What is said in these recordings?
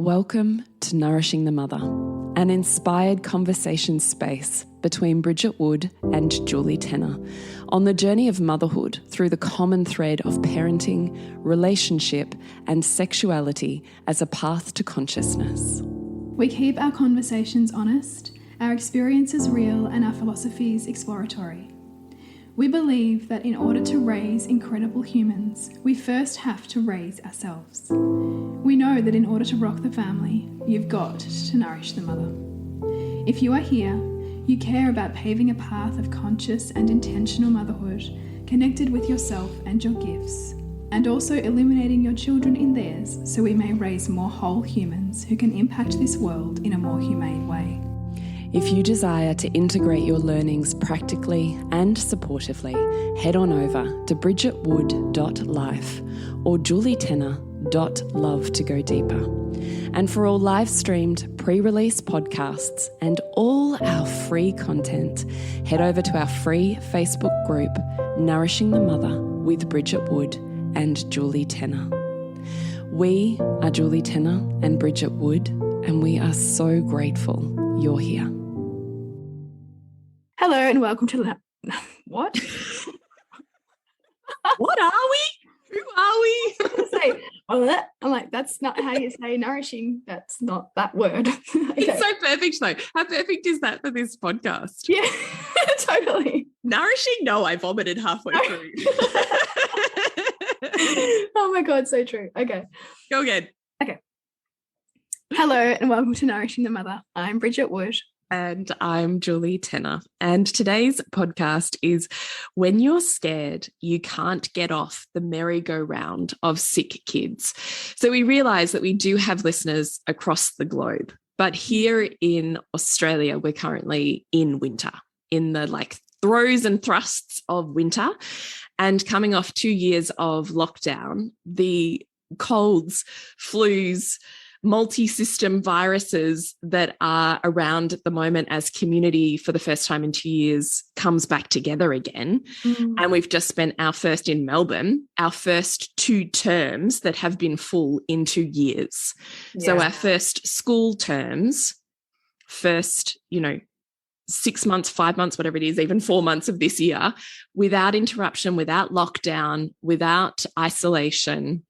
Welcome to Nourishing the Mother, an inspired conversation space between Bridget Wood and Julie Tenner on the journey of motherhood through the common thread of parenting, relationship, and sexuality as a path to consciousness. We keep our conversations honest, our experiences real, and our philosophies exploratory. We believe that in order to raise incredible humans, we first have to raise ourselves. We know that in order to rock the family, you've got to nourish the mother. If you are here, you care about paving a path of conscious and intentional motherhood, connected with yourself and your gifts, and also illuminating your children in theirs so we may raise more whole humans who can impact this world in a more humane way. If you desire to integrate your learnings practically and supportively, head on over to bridgetwood.life or julietenner.love to go deeper. And for all live-streamed pre-release podcasts and all our free content, head over to our free Facebook group, Nourishing the Mother with Bridget Wood and Julie Tenner. We are Julie Tenner and Bridget Wood, and we are so grateful you're here. Hello and welcome to What? What are we? Who are we? I'm like, that's not how you say nourishing. That's not that word. Okay. It's so perfect though. How perfect is that for this podcast? Yeah, totally. Nourishing? No, I vomited halfway through. Oh my God, so true. Okay. Go again. Okay. Hello and welcome to Nourishing the Mother. I'm Bridget Wood. And I'm Julie Tenner. And today's podcast is when you're scared, you can't get off the merry-go-round of sick kids. So we realise that we do have listeners across the globe. But here in Australia, we're currently in winter, in the throes and thrusts of winter. And coming off 2 years of lockdown, the colds, flus, multi-system viruses that are around at the moment as community for the first time in 2 years comes back together again. And we've just spent our first in Melbourne, our first 2 terms that have been full in 2 years. Yeah. So our first school terms, first, 6 months, 5 months, whatever it is, even 4 months of this year, without interruption, without lockdown, without isolation.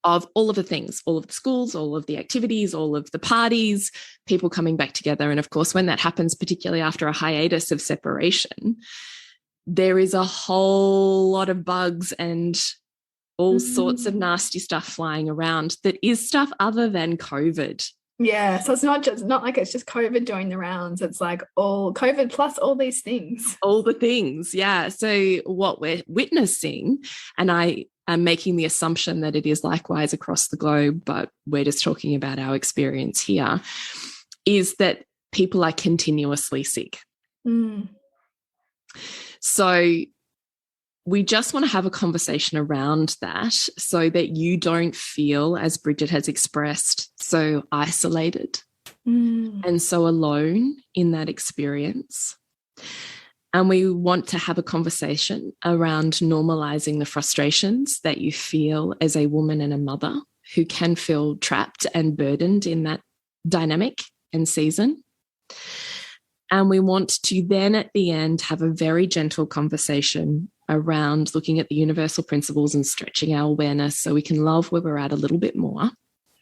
Of all of the things, all of the schools, all of the activities, all of the parties, people coming back together. And of course, when that happens, particularly after a hiatus of separation, there is a whole lot of bugs and all sorts of nasty stuff flying around that is stuff other than COVID. Yeah, so it's not like it's just COVID doing the rounds. It's like all COVID plus all these things. All the things, yeah. So what we're witnessing, and I'm making the assumption that it is likewise across the globe, but we're just talking about our experience here, is that people are continuously sick. So we just want to have a conversation around that so that you don't feel, as Bridget has expressed, so isolated and so alone in that experience. And we want to have a conversation around normalising the frustrations that you feel as a woman and a mother who can feel trapped and burdened in that dynamic and season. And we want to then at the end have a very gentle conversation around looking at the universal principles and stretching our awareness so we can love where we're at a little bit more.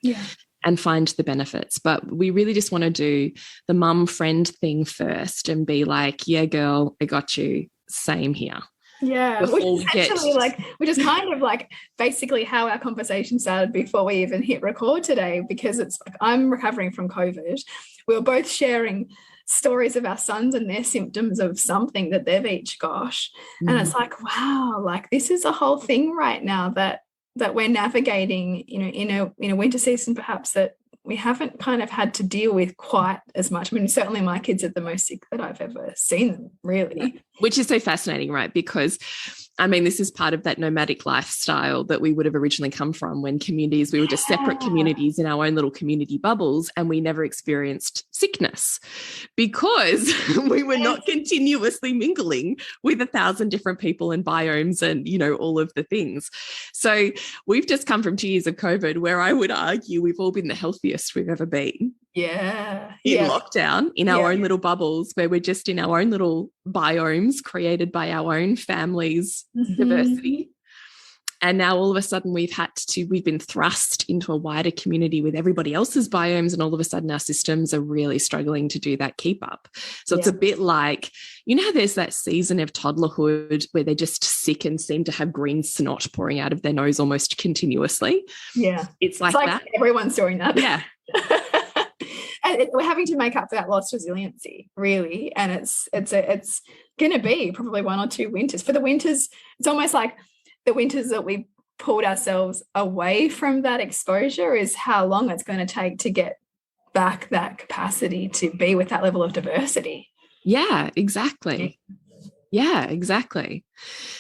Yeah. And find the benefits. But we really just want to do the mum friend thing first and be like, yeah, girl, I got you. Same here. Yeah, which is kind of basically how our conversation started before we even hit record today, because it's like I'm recovering from COVID. We were both sharing stories of our sons and their symptoms of something that they've each got. And it's like, wow, this is a whole thing right now that we're navigating, in a winter season perhaps that we haven't kind of had to deal with quite as much. I mean, certainly my kids are the most sick that I've ever seen them, really. Which is so fascinating, right? Because I mean, this is part of that nomadic lifestyle that we would have originally come from when we were just separate communities in our own little community bubbles, and we never experienced sickness because we were not continuously mingling with 1,000 different people and biomes and, all of the things. So we've just come from 2 years of COVID where I would argue we've all been the healthiest we've ever been. Yeah. In lockdown, in our own little bubbles, where we're just in our own little biomes created by our own families' diversity. And now all of a sudden we've been thrust into a wider community with everybody else's biomes, and all of a sudden our systems are really struggling to do that keep up. So it's a bit like, how there's that season of toddlerhood where they're just sick and seem to have green snot pouring out of their nose almost continuously. Yeah. It's like that. Everyone's doing that. Yeah. And we're having to make up for that lost resiliency, really. And it's going to be probably 1 or 2 winters. For the winters, it's almost like the winters that we pulled ourselves away from that exposure is how long it's going to take to get back that capacity to be with that level of diversity. Yeah, exactly. Yeah, exactly.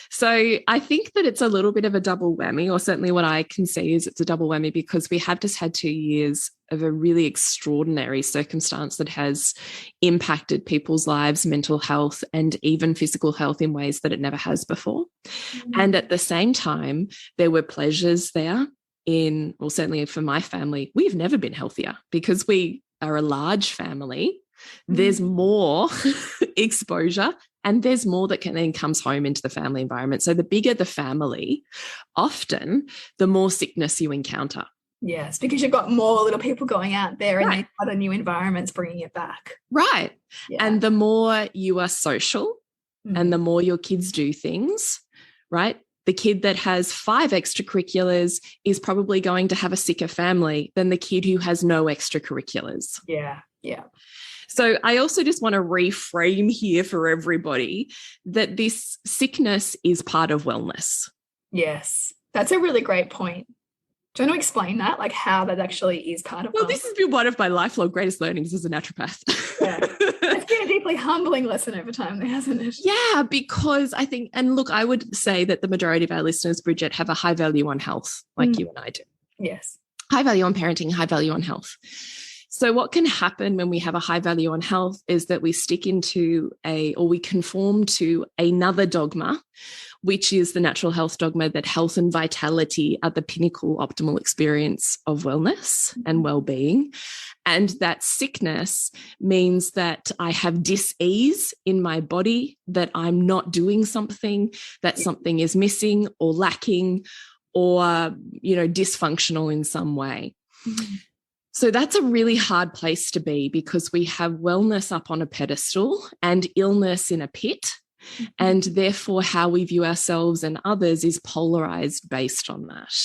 So I think that it's a little bit of a double whammy, or certainly what I can see is it's a double whammy, because we have just had 2 years of a really extraordinary circumstance that has impacted people's lives, mental health, and even physical health in ways that it never has before. And at the same time, there were pleasures there certainly for my family, we've never been healthier because we are a large family. There's more exposure, and there's more that then comes home into the family environment. So the bigger the family, often the more sickness you encounter. Yes, because you've got more little people going out there and these other new environments bringing it back. Right. Yeah. And the more you are social and the more your kids do things, right? The kid that has 5 extracurriculars is probably going to have a sicker family than the kid who has no extracurriculars. Yeah, yeah. So I also just want to reframe here for everybody that this sickness is part of wellness. Yes, that's a really great point. Do you want to explain that, like how that actually is part of wellness? This has been one of my lifelong greatest learnings as a naturopath. Yeah. It's been a deeply humbling lesson over time, hasn't it? Yeah, because I think, and look, I would say that the majority of our listeners, Bridget, have a high value on health, like you and I do. Yes. High value on parenting, high value on health. So what can happen when we have a high value on health is that we stick into we conform to another dogma, which is the natural health dogma that health and vitality are the pinnacle optimal experience of wellness and well-being. And that sickness means that I have dis-ease in my body, that I'm not doing something, that something is missing or lacking or, dysfunctional in some way. Mm-hmm. So that's a really hard place to be, because we have wellness up on a pedestal and illness in a pit. And therefore, how we view ourselves and others is polarized based on that,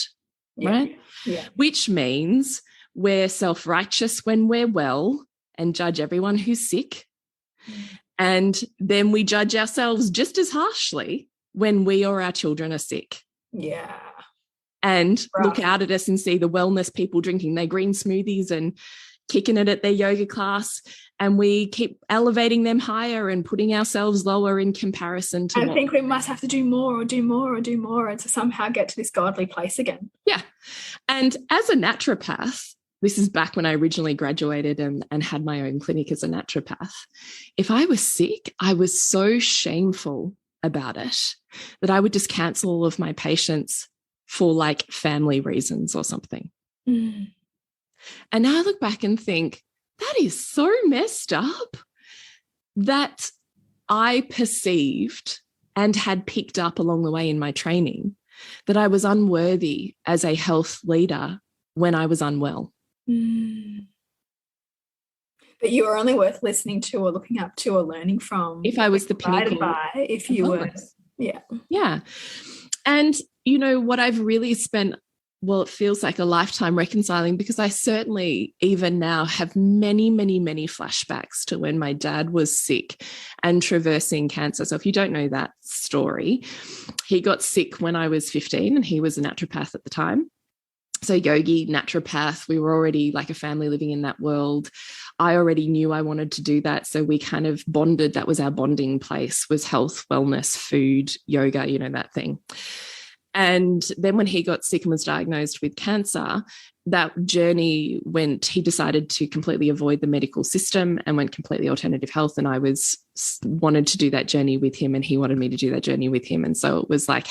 right? Yeah. Which means we're self-righteous when we're well and judge everyone who's sick. And then we judge ourselves just as harshly when we or our children are sick. Yeah. And look out at us and see the wellness people drinking their green smoothies and kicking it at their yoga class, and we keep elevating them higher and putting ourselves lower in comparison to I think we must have to do more and to somehow get to this godly place again. Yeah. And as a naturopath, this is back when I originally graduated and had my own clinic as a naturopath. If I was sick, I was so shameful about it that I would just cancel all of my patients for like family reasons or something. And now I look back and think, that is so messed up that I perceived and had picked up along the way in my training that I was unworthy as a health leader when I was unwell. That you were only worth listening to or looking up to or learning from. If I was the pinnacle. If you were. Yeah. Yeah. And what I've really spent, it feels like a lifetime reconciling, because I certainly even now have many, many, many flashbacks to when my dad was sick and traversing cancer. So if you don't know that story, he got sick when I was 15 and he was a naturopath at the time. So yogi, naturopath, we were already like a family living in that world. I already knew I wanted to do that. So we kind of bonded. That was our bonding place, was health, wellness, food, yoga, you know, that thing. And then when he got sick and was diagnosed with cancer, that journey went, he decided to completely avoid the medical system and went completely alternative health. And I wanted to do that journey with him, and he wanted me to do that journey with him. And so it was like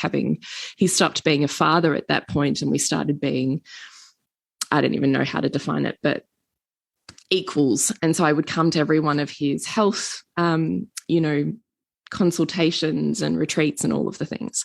he stopped being a father at that point, and we started being, I don't even know how to define it, but equals. And so I would come to every one of his health, consultations and retreats and all of the things.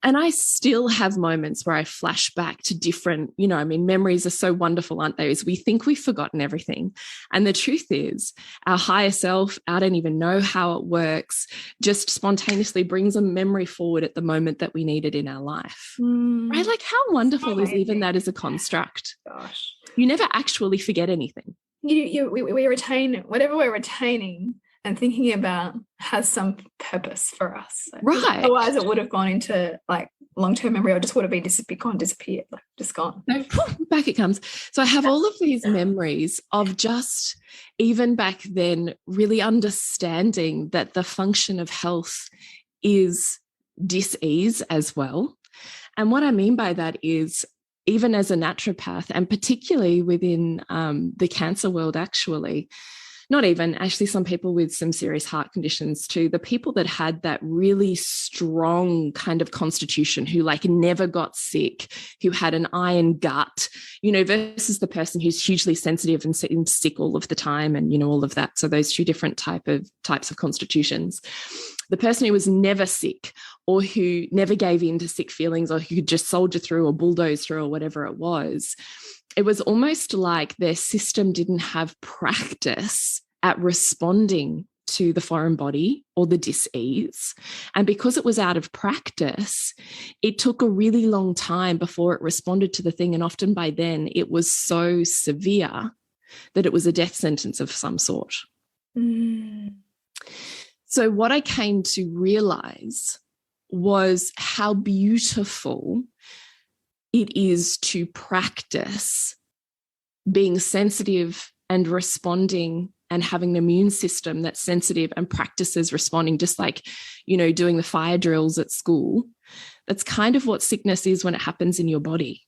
And I still have moments where I flash back to different, memories are so wonderful, aren't they? Is we think we've forgotten everything. And the truth is our higher self, I don't even know how it works, just spontaneously brings a memory forward at the moment that we need it in our life. Right? Like how wonderful is even that as a construct? Gosh. You never actually forget anything. We retain whatever we're retaining and thinking about has some purpose for us. Right. Otherwise it would have gone into like long-term memory, or just would have been disappeared, like just gone. No, back it comes. So I have all of these memories of just even back then really understanding that the function of health is dis-ease as well. And what I mean by that is, even as a naturopath, and particularly within the cancer world, actually, some people with some serious heart conditions too, the people that had that really strong kind of constitution, who like never got sick, who had an iron gut, versus the person who's hugely sensitive and sick all of the time and, all of that. So those two different types of constitutions. The person who was never sick, or who never gave in to sick feelings, or who could just soldier through or bulldoze through or whatever it was almost like their system didn't have practice at responding to the foreign body or the dis-ease. And because it was out of practice, it took a really long time before it responded to the thing. And often by then it was so severe that it was a death sentence of some sort. So what I came to realize was how beautiful it is to practice being sensitive and responding and having an immune system that's sensitive and practices responding, just like, doing the fire drills at school. That's kind of what sickness is when it happens in your body.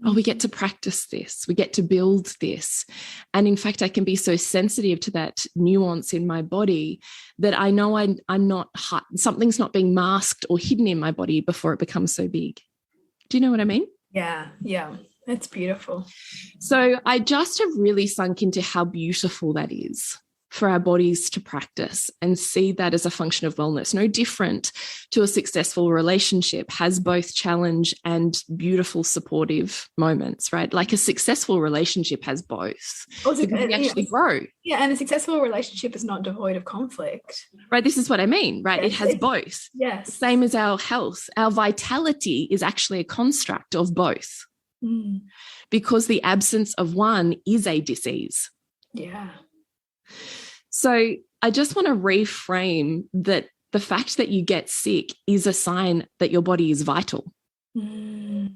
Oh, we get to practice this. We get to build this. And in fact, I can be so sensitive to that nuance in my body that I know I'm not, something's not being masked or hidden in my body before it becomes so big. Do you know what I mean? Yeah. That's beautiful. So I just have really sunk into how beautiful that is for our bodies to practice and see that as a function of wellness. No different to a successful relationship, has both challenge and beautiful supportive moments, right? Like a successful relationship has both. Also, we actually grow. Yeah, and a successful relationship is not devoid of conflict. Right, this is what I mean, right? Yes, it has both. Yes. Same as our health. Our vitality is actually a construct of both. Because the absence of one is a disease. Yeah. So I just want to reframe that the fact that you get sick is a sign that your body is vital. Yeah,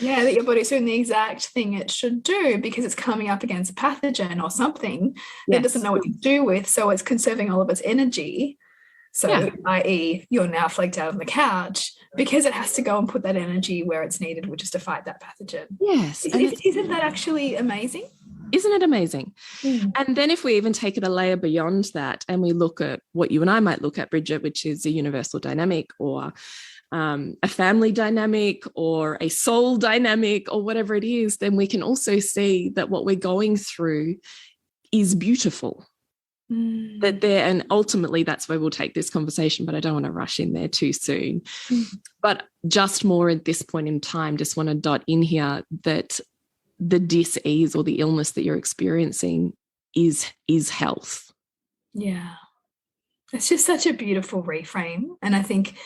that your body's doing the exact thing it should do because it's coming up against a pathogen or something that it doesn't know what to do with. So it's conserving all of its energy. So, i.e., you're now flaked out on the couch because it has to go and put that energy where it's needed, which is to fight that pathogen. Yes. Isn't that actually amazing? Isn't it amazing? And then if we even take it a layer beyond that and we look at what you and I might look at, Bridget, which is a universal dynamic or a family dynamic or a soul dynamic or whatever it is, then we can also see that what we're going through is beautiful. And ultimately that's where we'll take this conversation, but I don't want to rush in there too soon. But just more at this point in time, just want to dot in here that the dis-ease or the illness that you're experiencing is health. Yeah. It's just such a beautiful reframe. And I think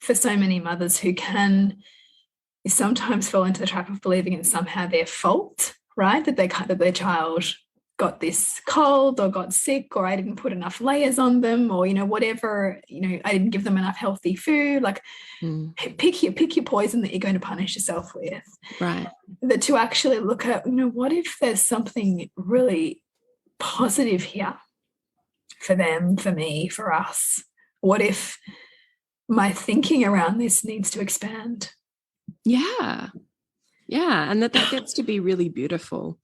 for so many mothers who can sometimes fall into the trap of believing it's somehow their fault, right? That their child got this cold or got sick, or I didn't put enough layers on them, or, whatever, I didn't give them enough healthy food. Like pick your poison that you're going to punish yourself with. Right. That to actually look at, what if there's something really positive here for them, for me, for us? What if my thinking around this needs to expand? Yeah. Yeah. And that gets to be really beautiful.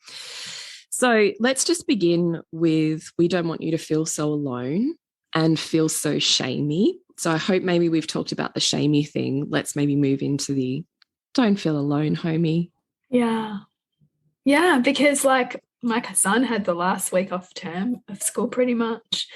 So let's just begin with, we don't want you to feel so alone and feel so shamey. So I hope maybe we've talked about the shamey thing. Let's maybe move into the don't feel alone, homie. Yeah. Yeah, because like my son had the last week off term of school pretty much.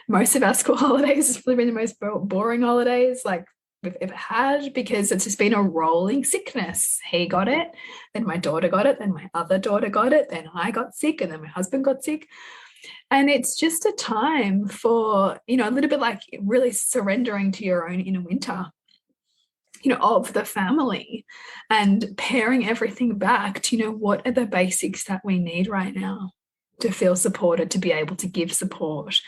Most of our school holidays has probably been the most boring holidays like we've ever had, because it's just been a rolling sickness. He got it, then my daughter got it, then my other daughter got it, then I got sick, and then my husband got sick. And it's just a time for, a little bit like really surrendering to your own inner winter, of the family, and paring everything back to, what are the basics that we need right now to feel supported, to be able to give support.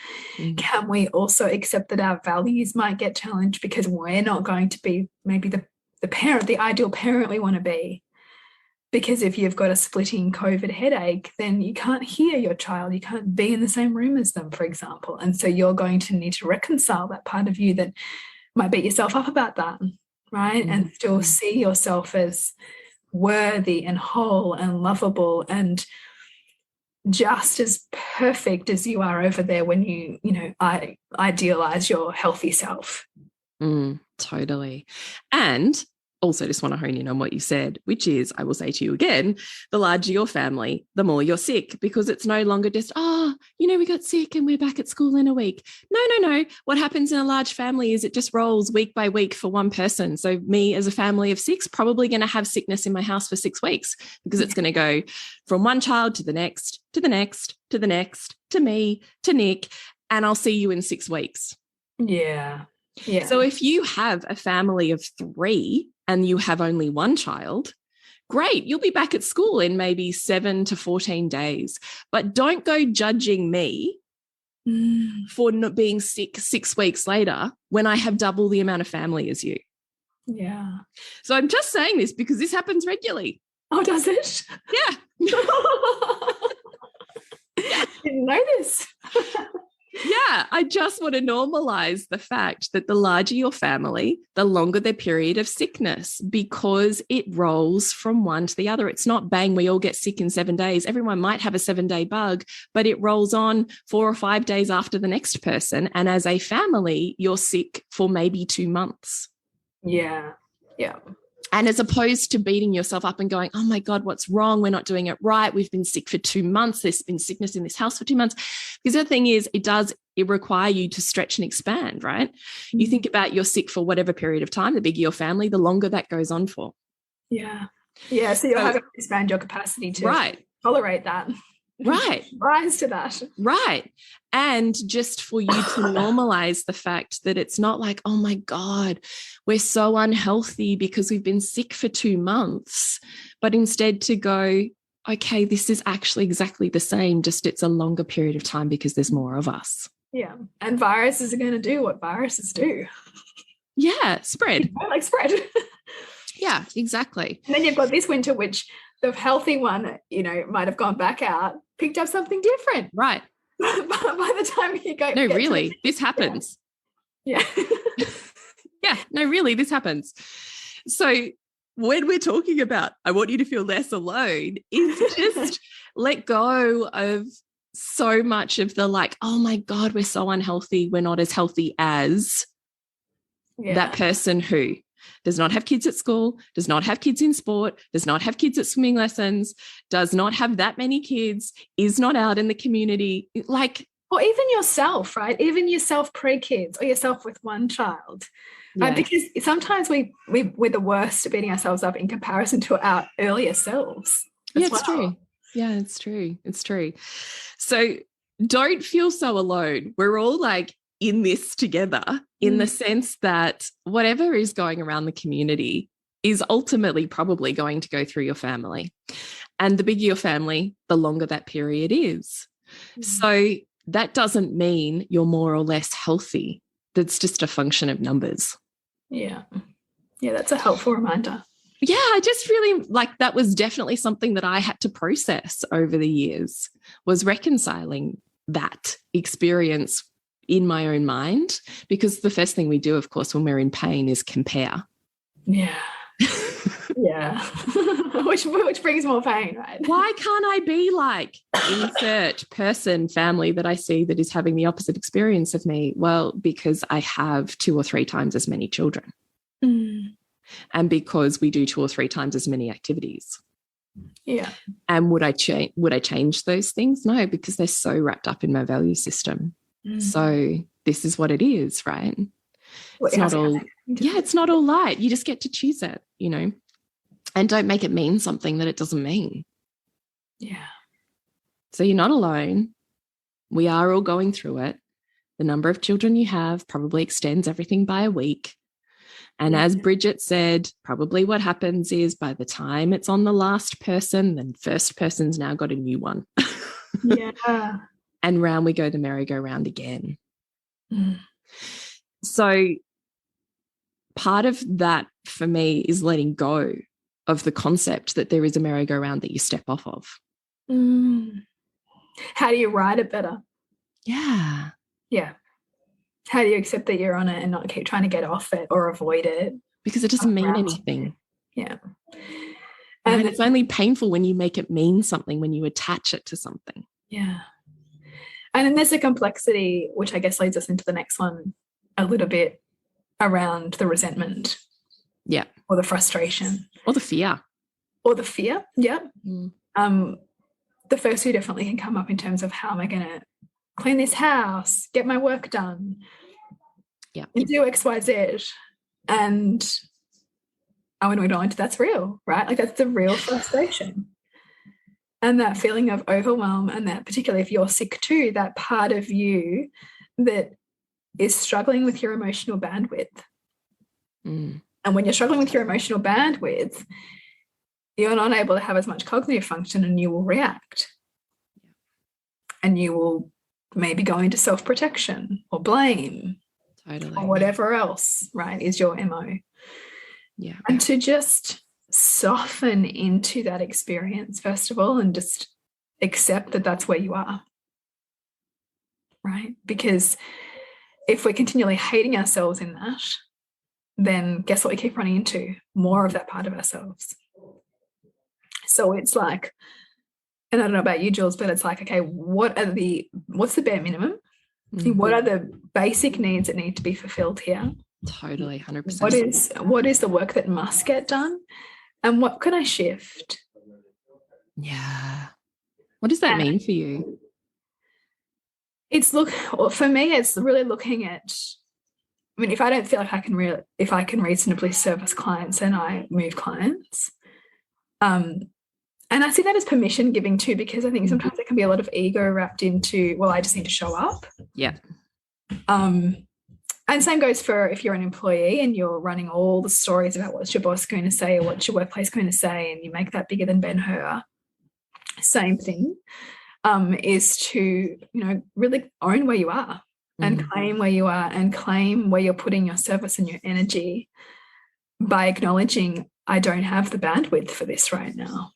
Can we also accept that our values might get challenged because we're not going to be maybe the parent, the ideal parent we want to be? Because if you've got a splitting COVID headache, then you can't hear your child. You can't be in the same room as them, for example. And so you're going to need to reconcile that part of you that might beat yourself up about that, right? And still see yourself as worthy and whole and lovable and just as perfect as you are over there when I idealize your healthy self. Totally. And also just want to hone in on what you said, which is, I will say to you again, the larger your family, the more you're sick, because it's no longer just, we got sick and we're back at school in a week. No. What happens in a large family is it just rolls week by week for one person. So me as a family of 6, probably going to have sickness in my house for 6 weeks, because it's going to go from one child to the next, to the next, to the next, to me, to Nick, and I'll see you in 6 weeks. Yeah. Yeah. So if you have a family of 3 and you have only one child, great, you'll be back at school in maybe 7 to 14 days. But don't go judging me for not being sick 6 weeks later when I have double the amount of family as you. Yeah. So I'm just saying this because this happens regularly. Oh, does it? Yeah. I didn't know this. Yeah, I just want to normalize the fact that the larger your family, the longer their period of sickness, because it rolls from one to the other. It's not bang, we all get sick in 7 days. Everyone might have a 7-day bug, but it rolls on 4 or 5 days after the next person. And as a family, you're sick for maybe 2 months. Yeah. Yeah. And as opposed to beating yourself up and going, oh my God, what's wrong? We're not doing it right. We've been sick for 2 months. There's been sickness in this house for 2 months. Because the thing is, it require you to stretch and expand, right? You think about you're sick for whatever period of time, the bigger your family, the longer that goes on for. Yeah. Yeah. So you'll have to expand your capacity to tolerate that. Right. Rise to that. Right. And just for you to normalize the fact that it's not like, oh my God, we're so unhealthy because we've been sick for 2 months, but instead to go, okay, this is actually exactly the same, just it's a longer period of time because there's more of us. Yeah. And viruses are going to do what viruses do. Yeah. Spread. Spread. Yeah, exactly. And then you've got this winter, which the healthy one, might have gone back out, picked up something different. Right. By the time you go. No, really, this happens. Yeah. Yeah, no, really, this happens. So when we're talking about, I want you to feel less alone, is just let go of so much of the like, oh my God, we're so unhealthy. We're not as healthy as that person who does not have kids at school, does not have kids in sport, does not have kids at swimming lessons, does not have that many kids, is not out in the community. Or even yourself, right? Even yourself pre-kids or yourself with one child. Yeah. Because sometimes we're the worst at beating ourselves up in comparison to our earlier selves. Yeah, it's true. Yeah, it's true. It's true. So don't feel so alone. We're all in this together in the sense that whatever is going around the community is ultimately probably going to go through your family. And the bigger your family, the longer that period is. So that doesn't mean you're more or less healthy. That's just a function of numbers. Yeah. Yeah, that's a helpful reminder. yeah, I just really like that was definitely something that I had to process over the years, was reconciling that experience in my own mind, because the first thing we do, of course, when we're in pain is compare. Yeah. Yeah. which brings more pain, right? Why can't I be like insert person, family that I see that is having the opposite experience of me? Well, because I have 2 or 3 times as many children. Mm. And because we do 2 or 3 times as many activities. Yeah. And would I change those things? No, because they're so wrapped up in my value system. So this is what it is, right? It's not all, it's not all light. You just get to choose it, you know, and don't make it mean something that it doesn't mean. Yeah. So you're not alone. We are all going through it. The number of children you have probably extends everything by a week. And as Bridget said, probably what happens is by the time it's on the last person, then first person's now got a new one. Yeah. And round we go the merry-go-round again. Mm. So part of that for me is letting go of the concept that there is a merry-go-round that you step off of. Mm. How do you ride it better? Yeah. Yeah. How do you accept that you're on it and not keep trying to get off it or avoid it? Because it doesn't mean anything. Yeah. And it's only painful when you make it mean something, when you attach it to something. Yeah. And then there's a complexity, which I guess leads us into the next one a little bit, around the resentment. Yeah. Or the frustration. Or the fear. Yeah. Mm. The first two definitely can come up in terms of how am I going to clean this house, get my work done, and do X, Y, Z. And I want to acknowledge that's real, right? Like that's the real frustration. And that feeling of overwhelm, and that particularly if you're sick too, that part of you that is struggling with your emotional bandwidth. Mm. And when you're struggling with your emotional bandwidth, you're not able to have as much cognitive function, and you will react. And you will maybe go into self-protection or blame. Totally. Or whatever else, right, is your MO. Yeah. And to just soften into that experience, first of all, and just accept that that's where you are, right? Because if we're continually hating ourselves in that, then guess what we keep running into? More of that part of ourselves. So it's like, and I don't know about you, Jules, but it's like, okay, what's the bare minimum? Mm-hmm. What are the basic needs that need to be fulfilled here? Totally, 100%. What is the work that must get done? And what can I shift? Yeah. What does that mean for you? For me, it's really looking at, I mean, if I don't feel like if I can reasonably service clients, then I move clients. And I see that as permission giving too, because I think sometimes there can be a lot of ego wrapped into, well, I just need to show up. Yeah. And same goes for if you're an employee and you're running all the stories about what's your boss going to say or what's your workplace going to say, and you make that bigger than Ben-Hur. Same thing is to, really own where you are and claim where you are and claim where you're putting your service and your energy by acknowledging, I don't have the bandwidth for this right now.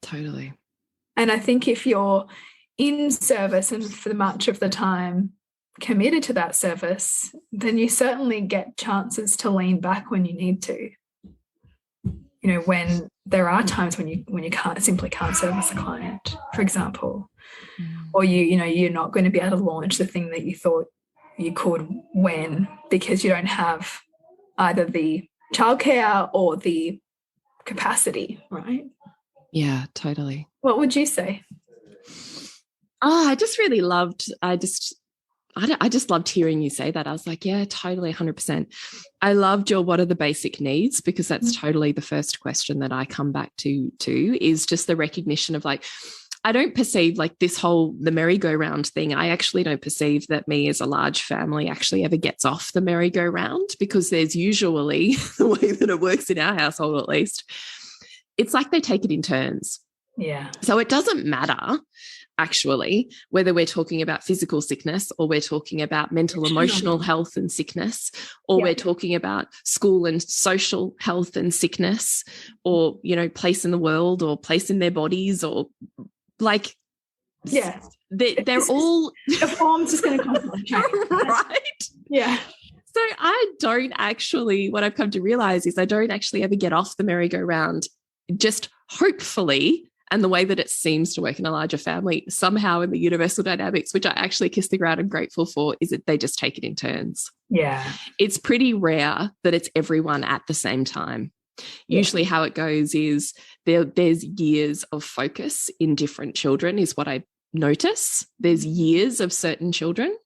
Totally. And I think if you're in service and for much of the time committed to that service, then you certainly get chances to lean back when you need to. When there are times when you simply can't service a client, for example, or you're not going to be able to launch the thing that you thought you could because you don't have either the childcare or the capacity, right? Yeah, totally. What would you say? I just really loved, I just loved hearing you say that. I was like, yeah, totally, 100%. I loved your what are the basic needs, because that's totally the first question that I come back to is just the recognition of like, I don't perceive like the merry-go-round thing. I actually don't perceive that me as a large family actually ever gets off the merry-go-round, because there's usually, the way that it works in our household at least, it's like they take it in turns. Yeah. So it doesn't matter, actually, whether we're talking about physical sickness or we're talking about mental, emotional health and sickness, or we're talking about school and social health and sickness, or, you know, place in the world or place in their bodies, or like, yeah, they're all the form's just going to constantly change, right? Yeah. So I don't actually, what I've come to realize is I don't actually ever get off the merry-go-round, just hopefully. And the way that it seems to work in a larger family, somehow in the universal dynamics, which I actually kiss the ground and grateful for, is that they just take it in turns. Yeah. It's pretty rare that it's everyone at the same time. Usually how it goes is there's years of focus in different children is what I notice. There's years of certain children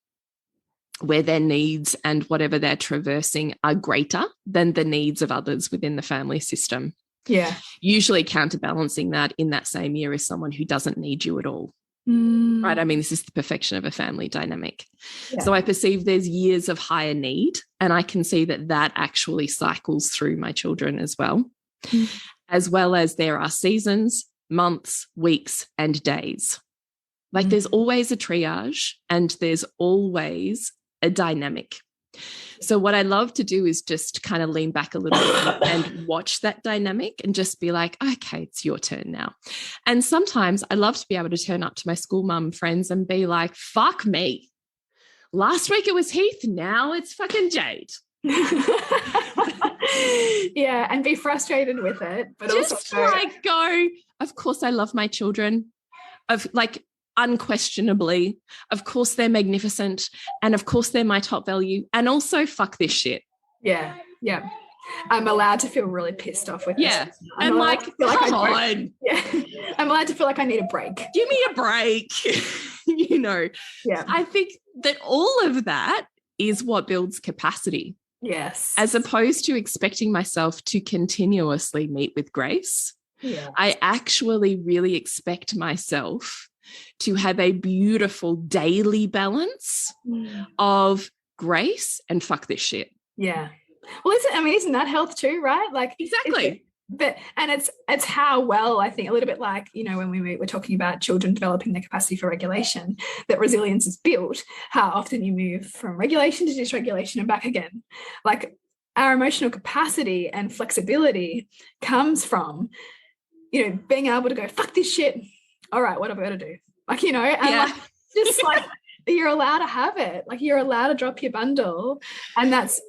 where their needs and whatever they're traversing are greater than the needs of others within the family system. Yeah. Usually counterbalancing that in that same year is someone who doesn't need you at all. Right? I mean, this is the perfection of a family dynamic. Yeah. So I perceive there's years of higher need, and I can see that that actually cycles through my children as well, as well as there are seasons, months, weeks, and days. Like there's always a triage and there's always a dynamic. So what I love to do is just kind of lean back a little bit and watch that dynamic and just be like, okay, it's your turn now. And sometimes I love to be able to turn up to my school mum friends and be like, fuck me. Last week it was Heath. Now it's fucking Jade. Yeah. And be frustrated with it. But just also like go, of course I love my children. Of like, unquestionably, of course they're magnificent, and of course they're my top value, and also fuck this shit. Yeah. I'm allowed to feel really pissed off with this. And like come on. I'm allowed to feel like I need a break. Give me a break. You know. Yeah. I think that all of that is what builds capacity. Yes. As opposed to expecting myself to continuously meet with grace. Yeah. I actually really expect myself to have a beautiful daily balance of grace and fuck this shit. Yeah. Well, isn't that health too, right? Like exactly. And it's how well, I think, a little bit like, you know, when we were talking about children developing their capacity for regulation, that resilience is built, how often you move from regulation to dysregulation and back again. Like our emotional capacity and flexibility comes from, you know, being able to go, fuck this shit. All right, what have I got to do? Like, you know, and like, just like you're allowed to have it. Like you're allowed to drop your bundle, and that's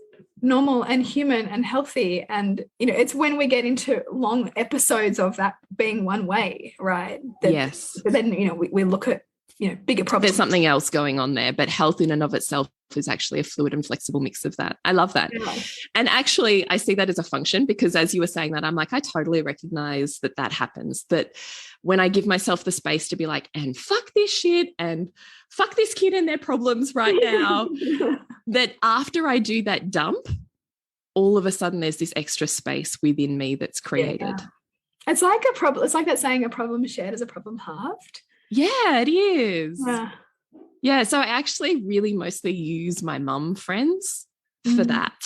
normal and human and healthy. And, you know, it's when we get into long episodes of that being one way, right? Yes. Then, you know, we look at, you know, bigger problems. There's something else going on there, but health in and of itself is actually a fluid and flexible mix of that. I love that. Yeah. And actually I see that as a function, because as you were saying that, I'm like, I totally recognize that happens, that when I give myself the space to be like, and fuck this shit and fuck this kid and their problems right now, that after I do that dump, all of a sudden there's this extra space within me that's created. Yeah. It's like a problem. It's like that saying, a problem shared is a problem halved. Yeah, it is. Yeah. So I actually really mostly use my mum friends for that.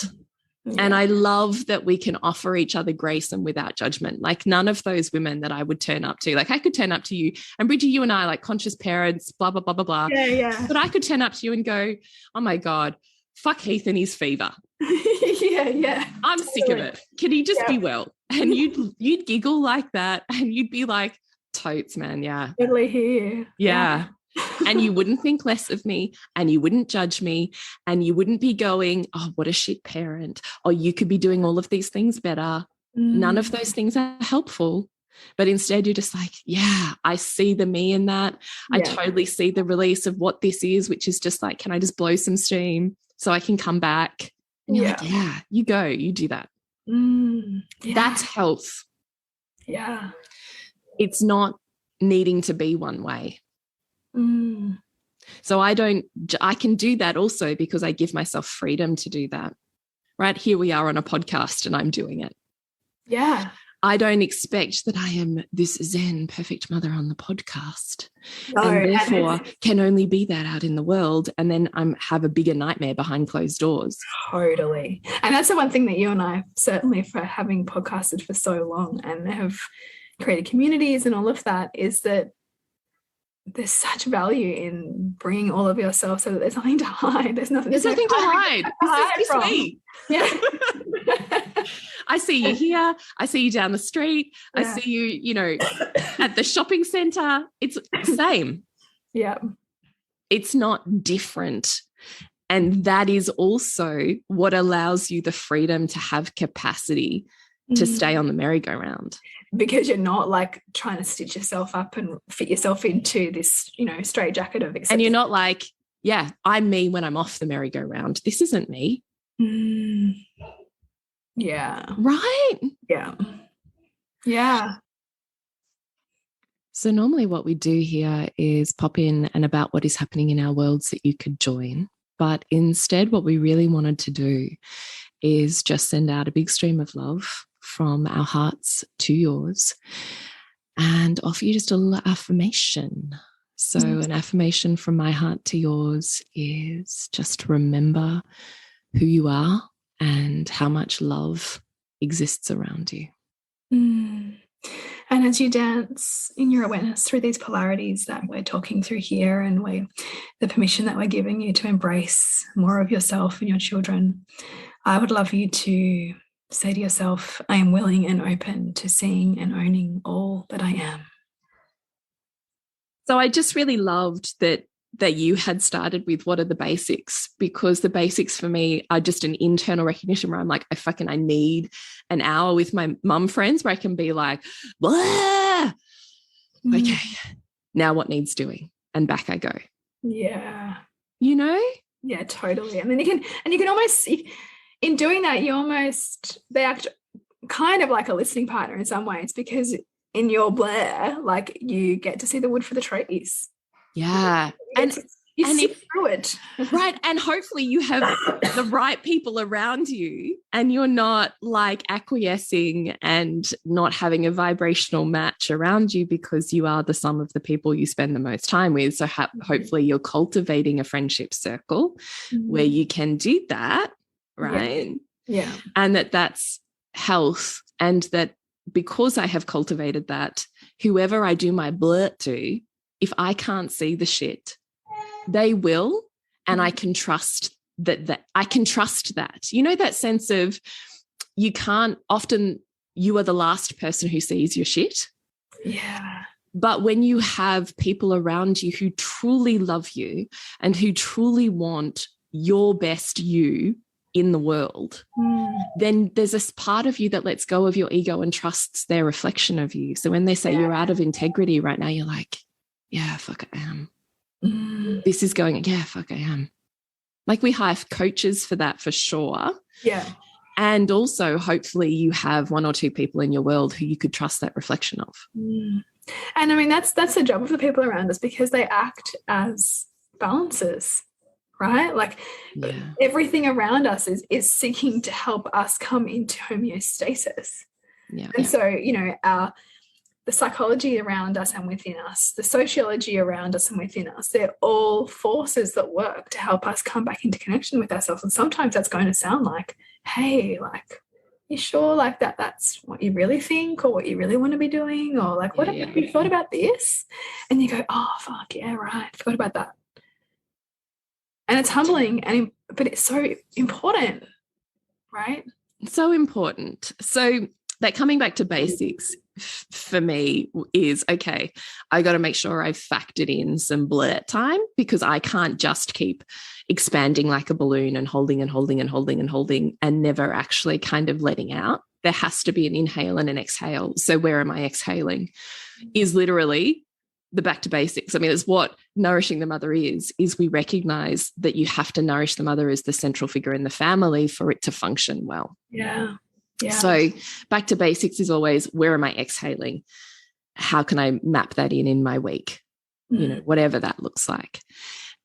Yeah. And I love that we can offer each other grace and without judgment. Like none of those women that I would turn up to, like I could turn up to you and Bridget, you and I like conscious parents, blah, blah, blah, blah, blah. Yeah. But I could turn up to you and go, oh my God, fuck Heath and his fever. Yeah. I'm sick of it. Can he just be well? And you'd giggle like that and you'd be like, totes, man. Yeah. Totally here. Yeah. And you wouldn't think less of me, and you wouldn't judge me, and you wouldn't be going, oh, what a shit parent. Or you could be doing all of these things better. None of those things are helpful. But instead you're just like, yeah, I see the me in that. I totally see the release of what this is, which is just like, can I just blow some steam so I can come back? And you're like, yeah, you go, you do that. That's health. Yeah. It's not needing to be one way. So I can do that also because I give myself freedom to do that. Right here we are on a podcast and I'm doing it. Yeah. I don't expect that I am this Zen perfect mother on the podcast. No, and therefore can only be that out in the world, and then have a bigger nightmare behind closed doors. Totally. And that's the one thing that you and I, certainly for having podcasted for so long and have, created communities and all of that, is that there's such value in bringing all of yourself so that there's nothing to hide. There's nothing to hide. This is me. Yeah. I see you here. I see you down the street. Yeah. I see you, at the shopping center. It's the same. Yeah. It's not different. And that is also what allows you the freedom to have capacity to stay on the merry-go-round. Because you're not like trying to stitch yourself up and fit yourself into this, straitjacket of acceptance. And you're not like, yeah, I'm me when I'm off the merry-go-round. This isn't me. Yeah. Right? Yeah. Yeah. So normally what we do here is pop in and about what is happening in our worlds that you could join. But instead, what we really wanted to do is just send out a big stream of love from our hearts to yours and offer you just a little affirmation. So an affirmation from my heart to yours is just remember who you are and how much love exists around you. And as you dance in your awareness through these polarities that we're talking through here, and the permission that we're giving you to embrace more of yourself and your children, I would love you to say to yourself, I am willing and open to seeing and owning all that I am. So I just really loved that you had started with what are the basics, because the basics for me are just an internal recognition where I'm like, I need an hour with my mum friends where I can be like, blah. Okay, now what needs doing? And back I go. Yeah. Yeah, totally. And then you can almost, in doing that, they act kind of like a listening partner in some ways, because in your blah, like you get to see the wood for the trees. Yeah. You see through it. Right. And hopefully you have the right people around you and you're not like acquiescing and not having a vibrational match around you, because you are the sum of the people you spend the most time with. So hopefully you're cultivating a friendship circle where you can do that. Right. Yeah. And that's health. And that because I have cultivated that, whoever I do my blurt to, if I can't see the shit, they will, and I can trust that I can trust that. That sense of you are the last person who sees your shit. Yeah. But when you have people around you who truly love you and who truly want your best you in the world, then there's this part of you that lets go of your ego and trusts their reflection of you. So when they say you're out of integrity right now, you're like, yeah, fuck I am. This is going, yeah, fuck I am. Like we hire coaches for that for sure. Yeah. And also hopefully you have one or two people in your world who you could trust that reflection of. And I mean, that's the job of the people around us, because they act as balances, right? Like everything around us is seeking to help us come into homeostasis. Yeah. And so, the psychology around us and within us, the sociology around us and within us, they're all forces that work to help us come back into connection with ourselves. And sometimes that's going to sound like, hey, like, you sure like that's what you really think or what you really want to be doing? Or like, what have you thought about this? And you go, oh, fuck, yeah, right, forgot about that. And it's humbling, but it's so important, right? So important. So that coming back to basics for me is, okay, I got to make sure I've factored in some blurt time, because I can't just keep expanding like a balloon and holding and holding and holding and holding and never actually kind of letting out. There has to be an inhale and an exhale. So where am I exhaling is literally the back to basics. I mean, it's what nourishing the mother is we recognize that you have to nourish the mother as the central figure in the family for it to function well. Yeah. Yeah. So back to basics is always, where am I exhaling? How can I map that in my week? Whatever that looks like.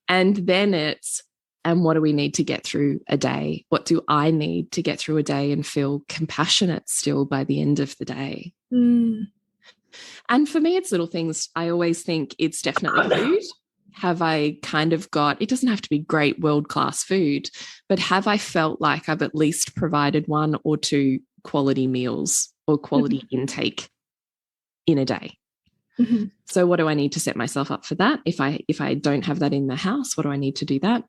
And then it's, and what do we need to get through a day? What do I need to get through a day and feel compassionate still by the end of the day? And for me, it's little things. I always think it's definitely food. Have I kind of got, it doesn't have to be great world-class food, but have I felt like I've at least provided one or two quality meals or quality intake in a day. Mm-hmm. So what do I need to set myself up for that? If I don't have that in the house, what do I need to do that?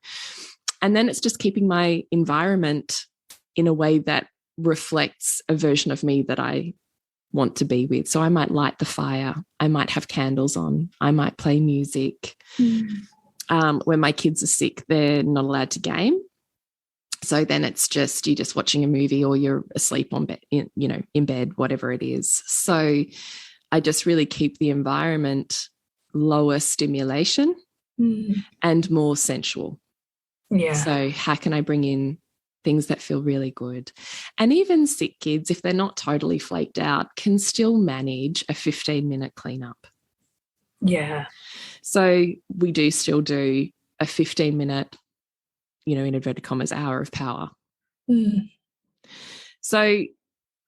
And then it's just keeping my environment in a way that reflects a version of me that I want to be with. So I might light the fire. I might have candles on. I might play music. When my kids are sick, they're not allowed to game. So then it's just, you're just watching a movie or you're asleep on bed, in bed, whatever it is. So I just really keep the environment lower stimulation and more sensual. Yeah. So how can I bring in things that feel really good? And even sick kids, if they're not totally flaked out, can still manage a 15-minute cleanup. Yeah. So we do still do a 15-minute, in inverted commas, hour of power. So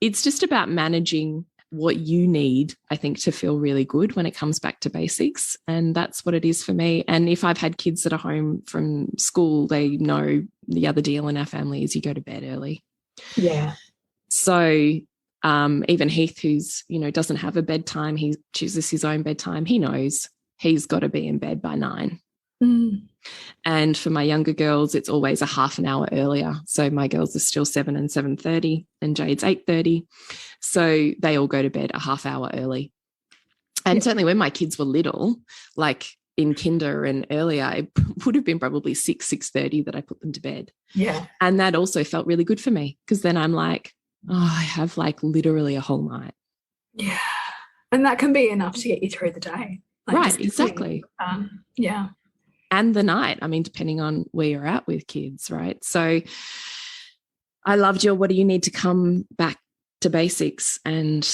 it's just about managing what you need, I think, to feel really good when it comes back to basics. And that's what it is for me. And if I've had kids that are home from school, they know the other deal in our family is you go to bed early. Yeah. So even Heath, who's, doesn't have a bedtime, he chooses his own bedtime. He knows he's got to be in bed by 9. And for my younger girls, it's always a half an hour earlier. So my girls are still 7 and 7:30 and Jade's 8:30. So they all go to bed a half hour early. And certainly when my kids were little, like in kinder and earlier, it would have been probably 6:30 that I put them to bed. Yeah. And that also felt really good for me, because then I'm like, I have like literally a whole night. Yeah. And that can be enough to get you through the day. Right, exactly. Yeah. And the night, depending on where you're at with kids, right? So I loved your, what do you need to come back to basics? And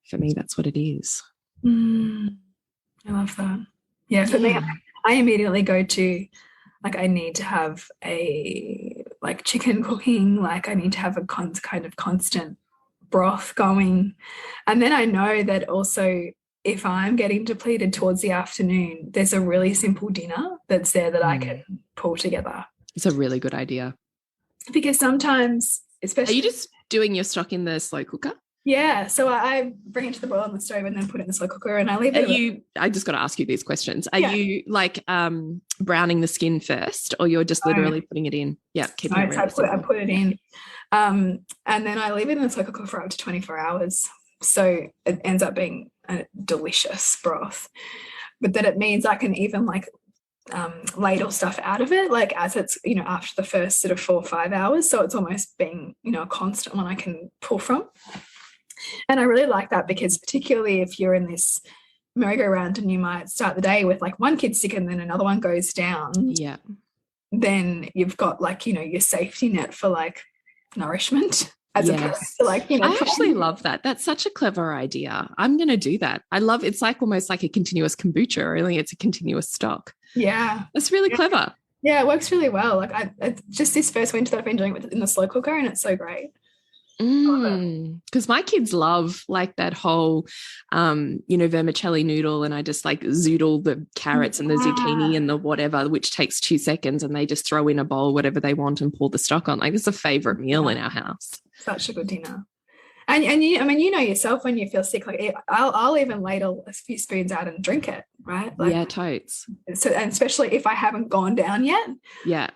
for me, that's what it is. I love that. Yeah, for me, I immediately go to, like, I need to have a, like, chicken cooking, like I need to have a kind of constant broth going. And then I know that also, if I'm getting depleted towards the afternoon, there's a really simple dinner that's there that I can pull together. It's a really good idea. Because sometimes, especially... Are you just doing your stock in the slow cooker? Yeah. So I bring it to the boil on the stove and then put it in the slow cooker and I leave it. I just got to ask you these questions. Are you like browning the skin first, or you're just literally putting it in? Yeah. I put it in. And then I leave it in the slow cooker for up to 24 hours. So it ends up being a delicious broth, but that it means I can even like ladle stuff out of it, like as it's, after the first sort of 4 or 5 hours. So it's almost being, a constant one I can pull from. And I really like that, because particularly if you're in this merry-go-round and you might start the day with like one kid sick and then another one goes down. Yeah. Then you've got like, your safety net for like nourishment. As opposed to like, I actually love that. That's such a clever idea. I'm going to do that. I love, it's like almost like a continuous kombucha, only it's a continuous stock. Yeah. That's really clever. Yeah, it works really well. Like it's just this first winter that I've been doing it in the slow cooker, and it's so great. Because my kids love like that whole, vermicelli noodle, and I just like zoodle the carrots and the zucchini and the whatever, which takes 2 seconds, and they just throw in a bowl whatever they want and pour the stock on. Like, it's a favorite meal in our house. Such a good dinner. And you, yourself, when you feel sick, like I'll even ladle a few spoons out and drink it, right? Like, yeah, totes. So, and especially if I haven't gone down yet. Yeah.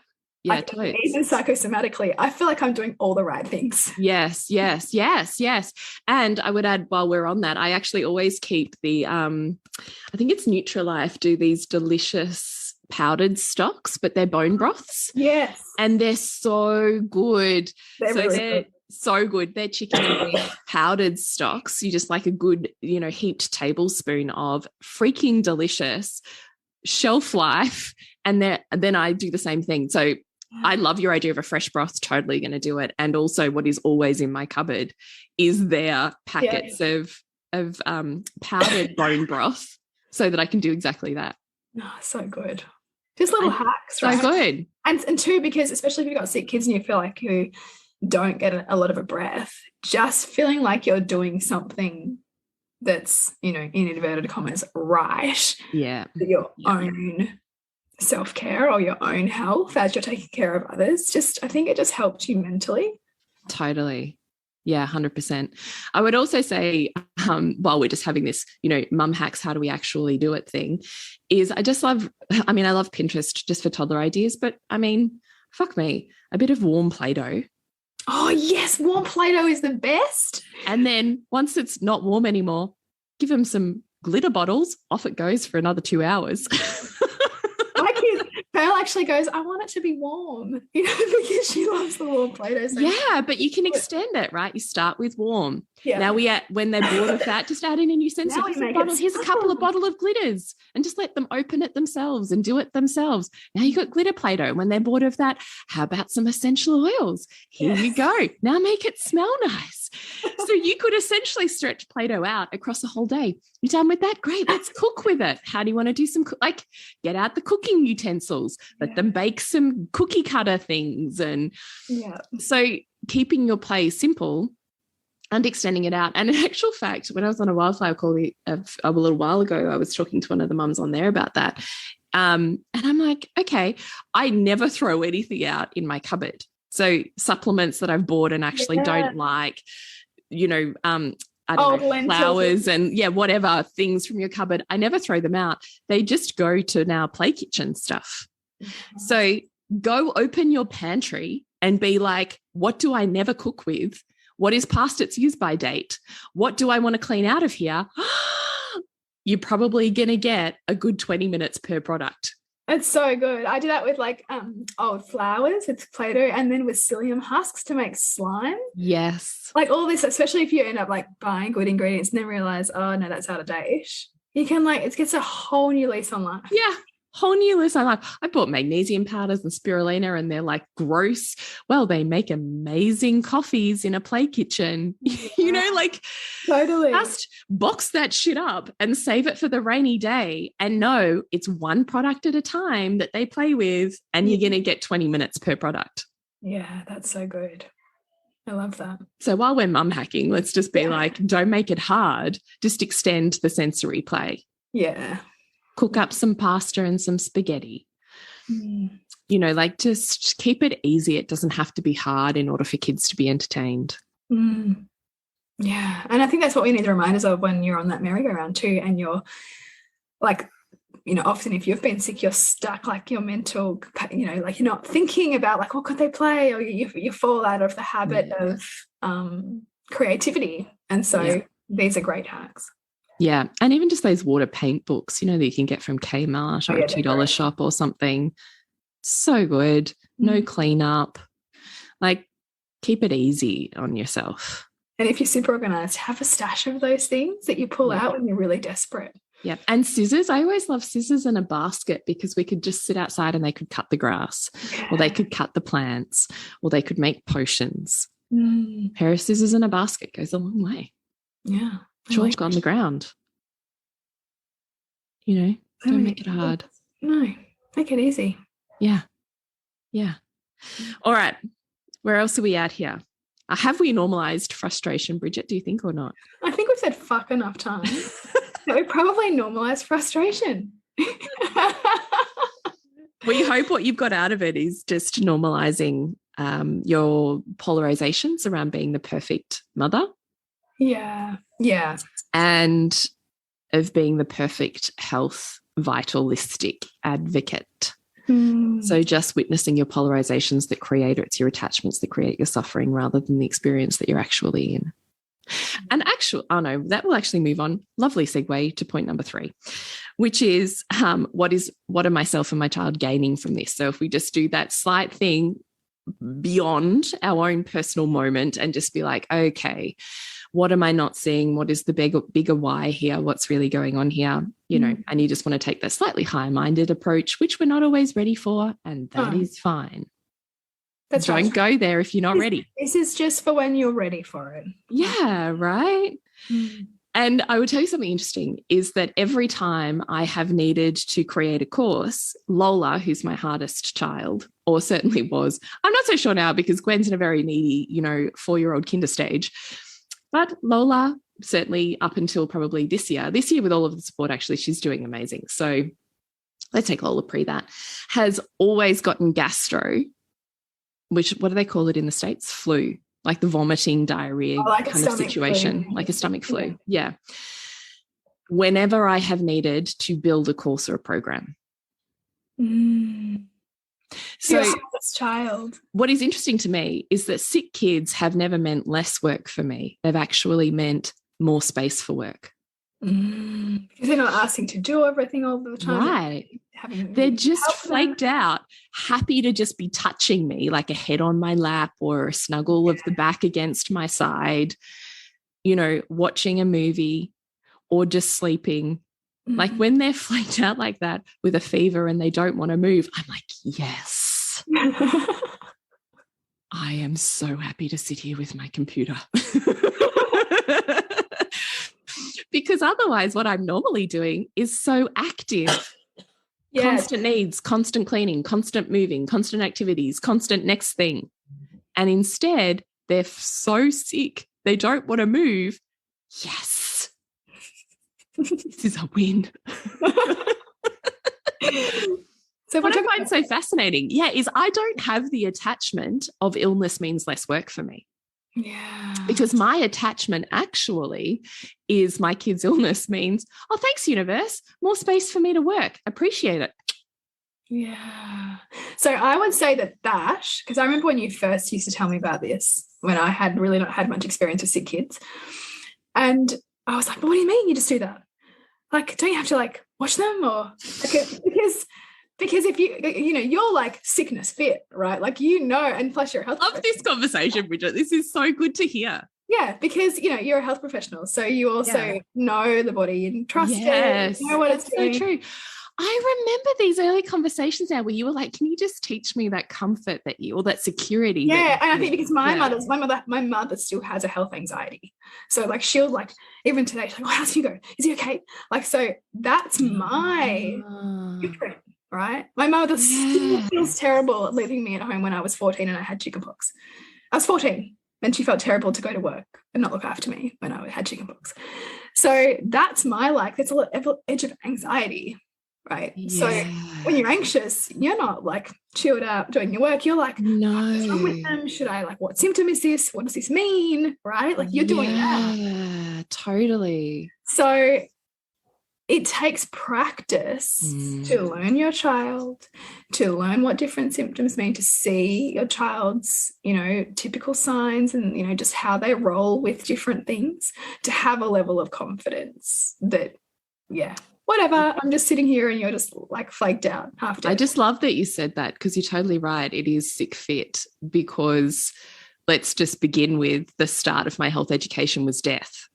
Yeah, totes. Even psychosomatically, I feel like I'm doing all the right things. Yes. And I would add, while we're on that, I actually always keep the, I think it's Nutrilife, do these delicious powdered stocks, but they're bone broths. Yes. And they're so good. They're good. So good. They're chicken and beef powdered stocks. You just like a good, heaped tablespoon of freaking delicious, shelf life. And then I do the same thing. So I love your idea of a fresh broth, totally going to do it. And also what is always in my cupboard is their packets of powdered bone broth, so that I can do exactly that. Oh, so good. Just little hacks, right? So good. And two, because especially if you've got sick kids and you feel like you don't get a lot of a breath, just feeling like you're doing something that's, in inverted commas, right. Yeah. For your own self-care or your own health as you're taking care of others. I think it just helped you mentally. Totally. Yeah, 100%. I would also say, while we're just having this, mum hacks, how do we actually do it thing, is I love Pinterest just for toddler ideas, but fuck me, a bit of warm Play-Doh. Oh, yes, warm Play-Doh is the best. And then once it's not warm anymore, give them some glitter bottles, off it goes for another 2 hours. My kid, Pearl actually goes, I want it to be warm, because she loves the warm Play-Doh. So yeah, but you can extend it, right? You start with warm. Yeah. Now when they're bored of that, just add in a new sensor. Here's a couple of bottle of glitters, and just let them open it themselves and do it themselves. Now you got glitter Play-Doh. When they're bored of that, how about some essential oils? Here you go. Now make it smell nice. So you could essentially stretch Play-Doh out across a whole day. You're done with that? Great. Let's cook with it. How do you want to do some, get out the cooking utensils, let them bake some cookie cutter things. And so keeping your play simple and extending it out. And in actual fact, when I was on a wildflower call a little while ago, I was talking to one of the mums on there about that. And I'm like, okay, I never throw anything out in my cupboard. So supplements that I've bought and actually don't like, I don't know, flowers and whatever things from your cupboard, I never throw them out. They just go to now play kitchen stuff. Mm-hmm. So go open your pantry and be like, what do I never cook with? What is past its use by date? What do I want to clean out of here? You're probably going to get a good 20 minutes per product. It's so good. I do that with old flowers, it's Play-Doh, and then with psyllium husks to make slime. Yes. All this, especially if you end up buying good ingredients and then realize, oh no, that's out of date. You can it gets a whole new lease on life. Yeah. Whole new list. I bought magnesium powders and spirulina, and they're gross. Well, they make amazing coffees in a play kitchen. Totally. Just box that shit up and save it for the rainy day, and know it's one product at a time that they play with, and you're going to get 20 minutes per product. Yeah, that's so good. I love that. So while we're mum hacking, let's just be don't make it hard. Just extend the sensory play. Yeah. Cook up some pasta and some spaghetti. Just keep it easy. It doesn't have to be hard in order for kids to be entertained. Yeah. And I think that's what we need to remind us of when you're on that merry-go-round too, and you're often if you've been sick, you're stuck, your mental, you're not thinking about what could they play, or you fall out of the habit of creativity. And so these are great hacks. Yeah. And even just those water paint books, that you can get from Kmart or a $2 shop or something. So good. No cleanup. Keep it easy on yourself. And if you're super organized, have a stash of those things that you pull out when you're really desperate. Yeah. And scissors. I always love scissors in a basket, because we could just sit outside and they could cut the grass, or they could cut the plants, or they could make potions. A pair of scissors in a basket goes a long way. Yeah. Chalk on the ground. Don't make it hard. No, make it easy. Yeah. Yeah. All right. Where else are we at here? Have we normalised frustration, Bridget, do you think, or not? I think we've said fuck enough times. We probably normalised frustration. We hope what you've got out of it is just normalising your polarisations around being the perfect mother. Yeah. Yeah. And of being the perfect health, vitalistic advocate. So just witnessing your polarizations that create, or it's your attachments that create your suffering, rather than the experience that you're actually in. And that will actually move on. Lovely segue to point number 3, which is what are myself and my child gaining from this? So if we just do that slight thing beyond our own personal moment and just be okay, what am I not seeing? What is the bigger why here? What's really going on here? And you just want to take that slightly high-minded approach, which we're not always ready for, and that is fine. Don't go there if you're not ready. This is just for when you're ready for it. Yeah, right? And I would tell you something interesting is that every time I have needed to create a course, Lola, who's my hardest child, or certainly was, I'm not so sure now because Gwen's in a very needy, 4-year-old kinder stage. But Lola, certainly up until probably this year with all of the support, actually, she's doing amazing. So let's take Lola pre that, has always gotten gastro, which, what do they call it in the States? Flu. like the vomiting, diarrhea like kind of situation, flu. like a stomach flu. Yeah. Whenever I have needed to build a course or a program. So your child. What is interesting to me is that sick kids have never meant less work for me. They've actually meant more space for work. Because they're not asking to do everything all the time. Right. They're just flaked out, happy to just be touching me, like a head on my lap or a snuggle of the back against my side, you know, watching a movie or just sleeping. Like when they're flaked out like that with a fever and they don't want to move, I'm like, yes. I am so happy to sit here with my computer. Because otherwise what I'm normally doing is so active. Constant needs, constant cleaning, constant moving, constant activities, constant next thing. And instead, they're so sick, they don't want to move. Yes. This is a win. So what I find so fascinating, is I don't have the attachment of illness means less work for me. Yeah. Because my attachment actually is my kid's illness means, oh, thanks, universe, more space for me to work. Appreciate it. Yeah. So I would say that because I remember when you first used to tell me about this, when I had really not had much experience with sick kids. And I was like, well, what do you mean you just do that? Like, don't you have to like watch them or because if you're like sickness fit, right? Like, and plus you're a health professional. Love this conversation, Bridget. This is so good to hear. Yeah, because, you're a health professional. So you also know the body and trust it. You know what it's doing. So true. I remember these early conversations now where you were like, can you just teach me that comfort or that security? Yeah, and I think because my mother still has a health anxiety. So like she'll like, even today, she's like, how's Hugo? Is he okay? Like, so that's my different, right? My mother still feels terrible at leaving me at home when I was 14 and I had chickenpox. I was 14 and she felt terrible to go to work and not look after me when I had chickenpox. So that's that's a edge of anxiety. Right. Yeah. So when you're anxious, you're not like chilled out doing your work. You're like, no. What's wrong with them? Should I like, what symptom is this? What does this mean? Right. Like you're doing that. Yeah, totally. So it takes practice to learn your child, to learn what different symptoms mean, to see your child's, typical signs and, just how they roll with different things, to have a level of confidence that, whatever, I'm just sitting here and you're just like flaked out half dead. I just love that you said that because you're totally right. It is sick fit because let's just begin with the start of my health education was death.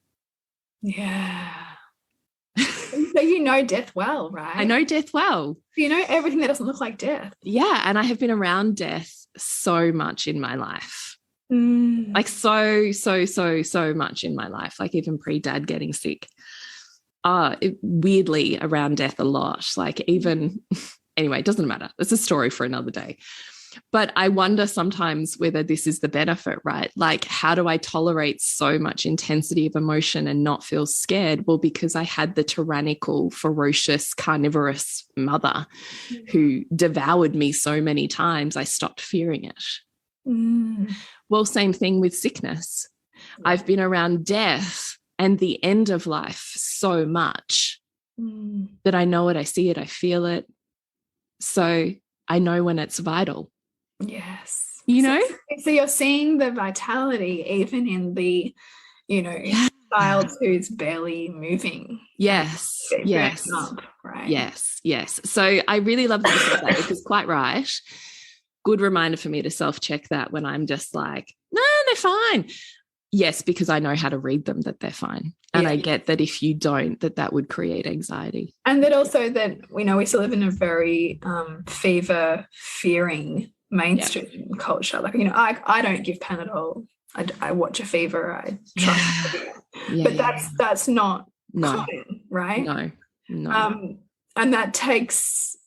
Yeah. So you know death well, right? I know death well. You know everything that doesn't look like death. Yeah, and I have been around death so much in my life. Like so much in my life, like even pre-dad getting sick. Weirdly around death a lot, like even anyway, it doesn't matter. It's a story for another day. But I wonder sometimes whether this is the benefit, right? Like, how do I tolerate so much intensity of emotion and not feel scared? Well, because I had the tyrannical, ferocious, carnivorous mother who devoured me so many times, I stopped fearing it. Well, same thing with sickness. I've been around death and the end of life so much that I know it, I see it, I feel it. So I know when it's vital. Yes. So you're seeing the vitality even in the, child who's barely moving. Yes. Up, right? Yes. So I really love that you said that because quite right. Good reminder for me to self-check that when I'm just like, no, they're fine. Yes, because I know how to read them that they're fine. And I get that if you don't, that would create anxiety. And that also that, we still live in a very fever-fearing mainstream culture. Like, I don't give Panadol. I watch a fever. I trust but that's not common, right? No. And that takes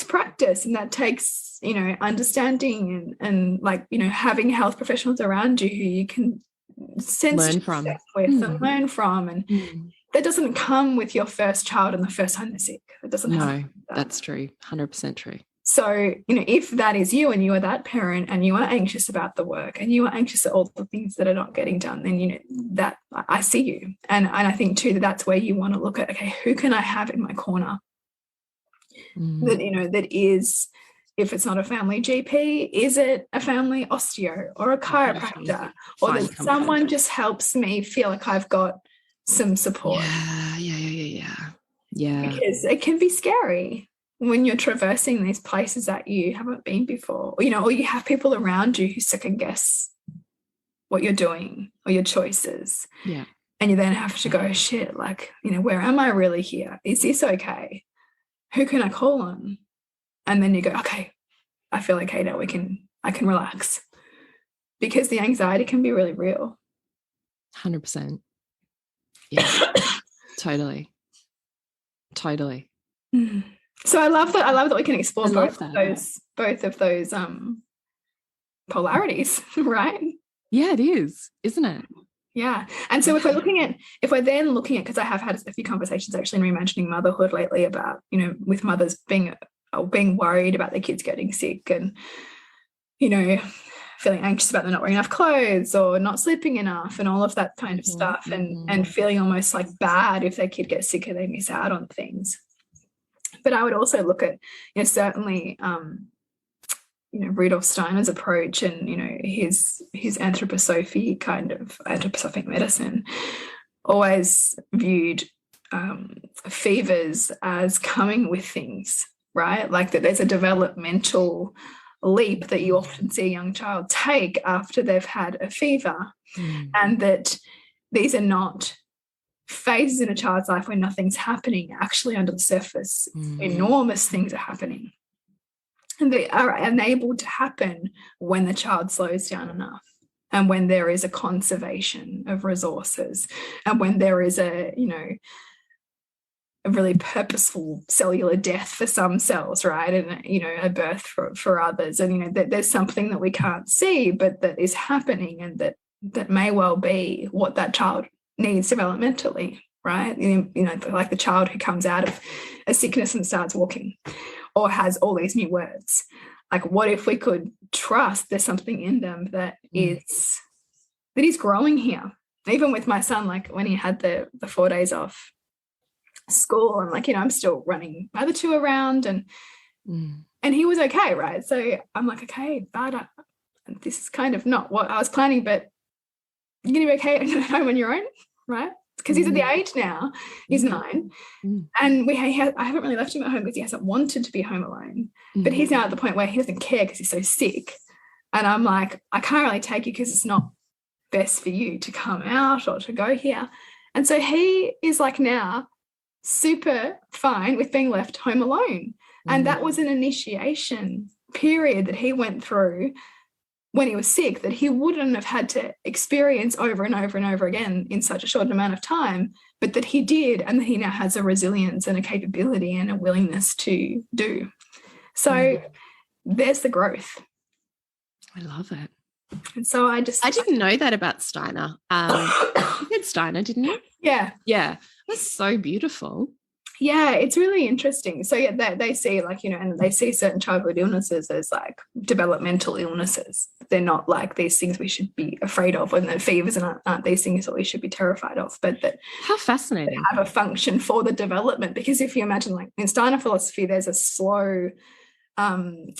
practice and that takes, understanding and like, having health professionals around you who you can learn from and learn from, and that doesn't come with your first child and the first time they're sick. It doesn't. No, that's true. 100% true. So, if that is you and you are that parent and you are anxious about the work and you are anxious at all the things that are not getting done, then, that I see you. And I think too, that's where you want to look at, okay, who can I have in my corner that, that is, if it's not a family GP, is it a family osteo or a chiropractor, or that someone just helps me feel like I've got some support? Yeah. Because it can be scary when you're traversing these places that you haven't been before, or you have people around you who second guess what you're doing or your choices. Yeah. And you then have to go, shit, like, where am I really here? Is this okay? Who can I call on? And then you go, okay, I feel okay now. I can relax, because the anxiety can be really real. 100%. Yeah. Totally. So I love that we can explore both of those polarities, right? Yeah, it is, isn't it? Yeah. And so if we're then looking at, because I have had a few conversations actually in reimagining motherhood lately about, with mothers being worried about their kids getting sick and, feeling anxious about them not wearing enough clothes or not sleeping enough and all of that kind of stuff, and feeling almost like bad if their kid gets sick and they miss out on things. But I would also look at, certainly, Rudolf Steiner's approach and, his anthroposophic medicine always viewed fevers as coming with things, right? Like that there's a developmental leap that you often see a young child take after they've had a fever, and that these are not phases in a child's life where nothing's happening. Actually, under the surface, enormous things are happening. And they are enabled to happen when the child slows down enough, and when there is a conservation of resources, and when there is a really purposeful cellular death for some cells, right? And, a birth for others. And, that there's something that we can't see, but that is happening, and that may well be what that child needs developmentally, right? Like the child who comes out of a sickness and starts walking, or has all these new words. Like, what if we could trust there's something in them that is growing here? Even with my son, like when he had the 4 days off school, and like, I'm still running my other two around, and he was okay, right? So I'm like, okay, but this is kind of not what I was planning, but you're gonna be okay at home on your own, right? Because he's at the age now, he's 9, and I haven't really left him at home because he hasn't wanted to be home alone, but he's now at the point where he doesn't care because he's so sick, and I'm like, I can't really take you because it's not best for you to come out or to go here. And so he is like now super fine with being left home alone, and that was an initiation period that he went through when he was sick that he wouldn't have had to experience over and over and over again in such a short amount of time, but that he did, and that he now has a resilience and a capability and a willingness to do. So there's the growth. I love it. And so I didn't know that about Steiner. You said Steiner, didn't you? Yeah. That's so beautiful. Yeah, it's really interesting. So yeah, they see like, and they see certain childhood illnesses as like developmental illnesses. They're not like these things we should be afraid of, and the fevers aren't these things that we should be terrified of, but that how fascinating they have a function for the development. Because if you imagine, like in Steiner philosophy, there's a slow landing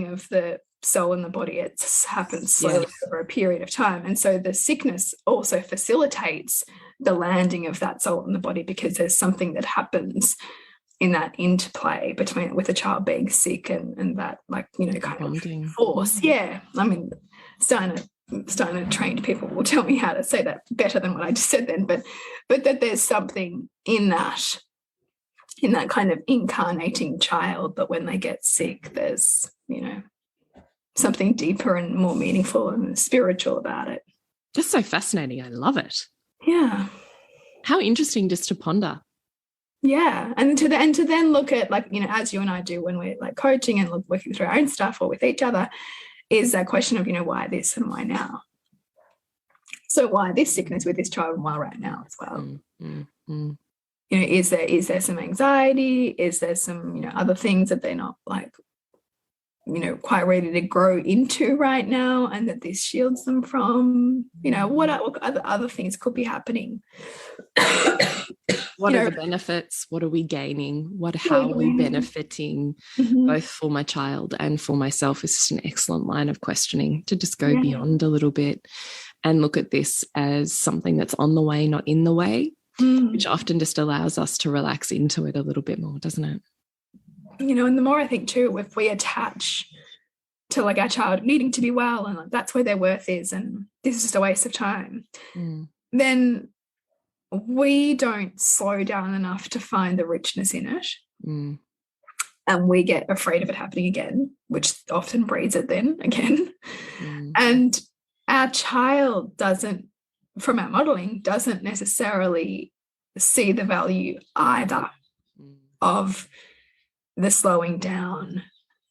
of the soul in the body. It happens slowly over a period of time, and so the sickness also facilitates the landing of that soul in the body, because there's something that happens in that interplay with a child being sick and that, like, kind bonding. Of force. Yeah, I mean, Steiner trained people will tell me how to say that better than what I just said then, but that there's something in that kind of incarnating child, that when they get sick, there's something deeper and more meaningful and spiritual about it. That's so fascinating. I love it. Yeah. How interesting just to ponder. Yeah. And to then look at, like, as you and I do when we're like coaching and working through our own stuff or with each other, is that question of, why this and why now? So why this sickness with this child and why right now as well? is there some anxiety? Is there some, other things that they're not like, quite ready to grow into right now, and that this shields them from, what other things could be happening? What are the benefits? What are we gaining? How are we benefiting both for my child and for myself? Is just an excellent line of questioning to just go beyond a little bit and look at this as something that's on the way, not in the way, which often just allows us to relax into it a little bit more, doesn't it? And the more I think too, if we attach to like our child needing to be well and like that's where their worth is and this is just a waste of time, then we don't slow down enough to find the richness in it. And we get afraid of it happening again, which often breeds it then again. And our child doesn't, from our modeling, doesn't necessarily see the value either of the slowing down,